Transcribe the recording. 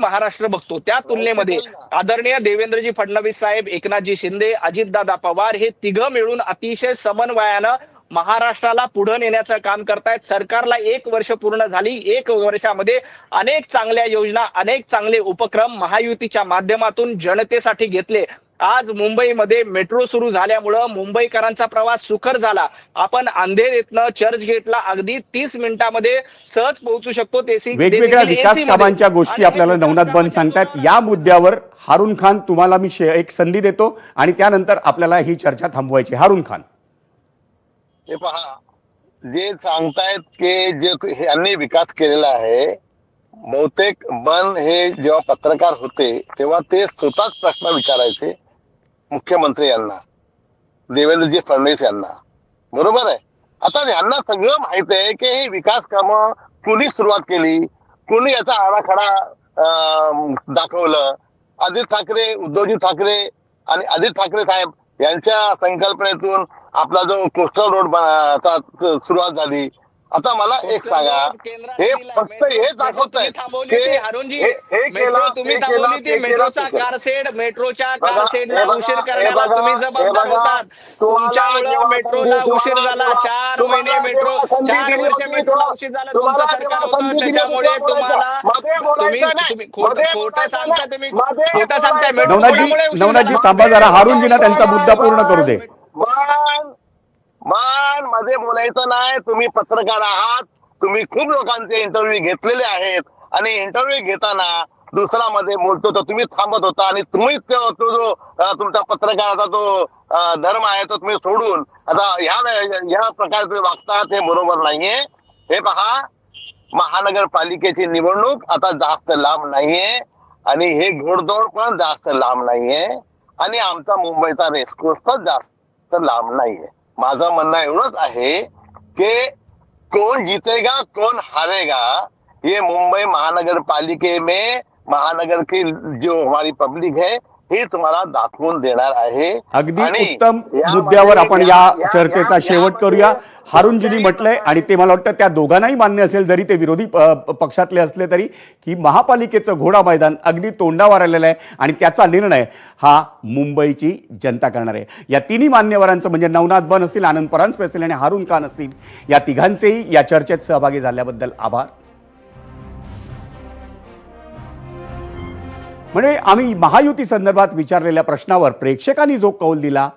महाराष्ट्र बघतो त्या तुलनेमध्ये आदरणीय देवेंद्रजी फडणवीस साहेब, एकनाथजी शिंदे, अजितदादा पवार हे तिघं मिळून अतिशय समन्वयानं महाराष्ट्राला पुढे नेण्याचं काम करतायत। सरकारला 1 वर्ष पूर्ण झाली। 1 वर्षामध्ये अनेक चांगल्या योजना, अनेक चांगले उपक्रम महायुतीच्या माध्यमातून जनतेसाठी घेतले। आज मुंबईमध्ये मेट्रो सुरू झाल्यामुळं मुंबईकरांचा प्रवास सुकर झाला। आपण अंधेरीतनं चर्चगेटला अगदी 30 मिनिटांमध्ये सहज पोहोचू शकतो। वेगवेगळ्या विकास कामांच्या गोष्टी आपल्याला नवनाथ बन सांगतात। या मुद्द्यावर हारून खान तुम्हाला मी एक संधी देतो आणि त्यानंतर आपल्याला ही चर्चा थांबवायची। हारून खान, हे पहा, जे सांगतायत की जे यांनी विकास केलेला आहे, बहुतेक बन हे जेव्हा पत्रकार होते तेव्हा ते स्वतःच प्रश्न विचारायचे मुख्यमंत्री यांना, देवेंद्रजी फडणवीस यांना, बरोबर आहे। आता यांना सगळं माहित आहे की ही विकास कामं कुणी सुरुवात केली, कुणी याचा आराखडा दाखवलं। आदित्य ठाकरे, उद्धवजी ठाकरे आणि आदित्य ठाकरे साहेब यांच्या संकल्पनेतून आपला जो कोस्टल रोड सुरुवात झाली। आता मला एक सांगा, हे फक्त हे दाखवत आहेत मेट्रोचा कारशेड, मेट्रोच्या कारशेडला उशीर करण्याला तुम्ही जबाबदार होतात। तुमच्यामुळे मेट्रोला उशीर झाला। 4 महिने मेट्रो, 4 वर्ष मेट्रोला उशीर झाला, तुमचं सरकार होतं। त्याच्यामुळे तुम्हाला तुम्ही खोटं सांगता, तुम्ही खोटं सांगताय। नवनाथजी थांबा जरा, हारूनजींना त्यांचा मुद्दा पूर्ण करू दे। मान मध्ये बोलायचं नाही। तुम्ही पत्रकार आहात, तुम्ही खूप लोकांचे इंटरव्ह्यू घेतलेले आहेत आणि इंटरव्ह्यू घेताना दुसरा मध्ये बोलतो तर तुम्ही थांबत होता आणि तुम्ही तो जो तुमचा पत्रकाराचा जो धर्म आहे तो तुम्ही सोडून आता ह्या प्रकारचे वागतात, हे बरोबर नाहीये। हे पहा, महानगरपालिकेची निवडणूक आता जास्त लांब नाहीये आणि हे घोडदौड पण जास्त लांब नाहीये आणि आमचा मुंबईचा रेसकोर्स पण जास्त लांब नाहीये। माझं म्हणणं एवढंच आहे कि कौन जीतेगा कौन हारेगा ये मुंबई महानगरपालिके में महानगर की जो हमारी पब्लिक है हे तुम्हाला दाखवून देणार आहे। अगदी उत्तम मुद्द्यावर आपण या चर्चेचा शेवट करूया। हारूनजींनी म्हटलंय आणि ते मला वाटतं त्या दोघांनाही मान्य असेल, जरी ते विरोधी पक्षातले असले तरी, की महापालिकेचं घोडा मैदान अगदी तोंडावर आलेलं आहे आणि त्याचा निर्णय हा मुंबईची जनता करणार आहे। या तिन्ही मान्यवरांचं म्हणजे नवनाथ बन असतील, आनंद परांजपे असतील आणि हारून खान असतील, या तिघांचेही या चर्चेत सहभागी झाल्याबद्दल आभार। म्हणजे आम्ही महायुती संदर्भात विचारलेल्या प्रश्नावर प्रेक्षकांनी जो कौल दिला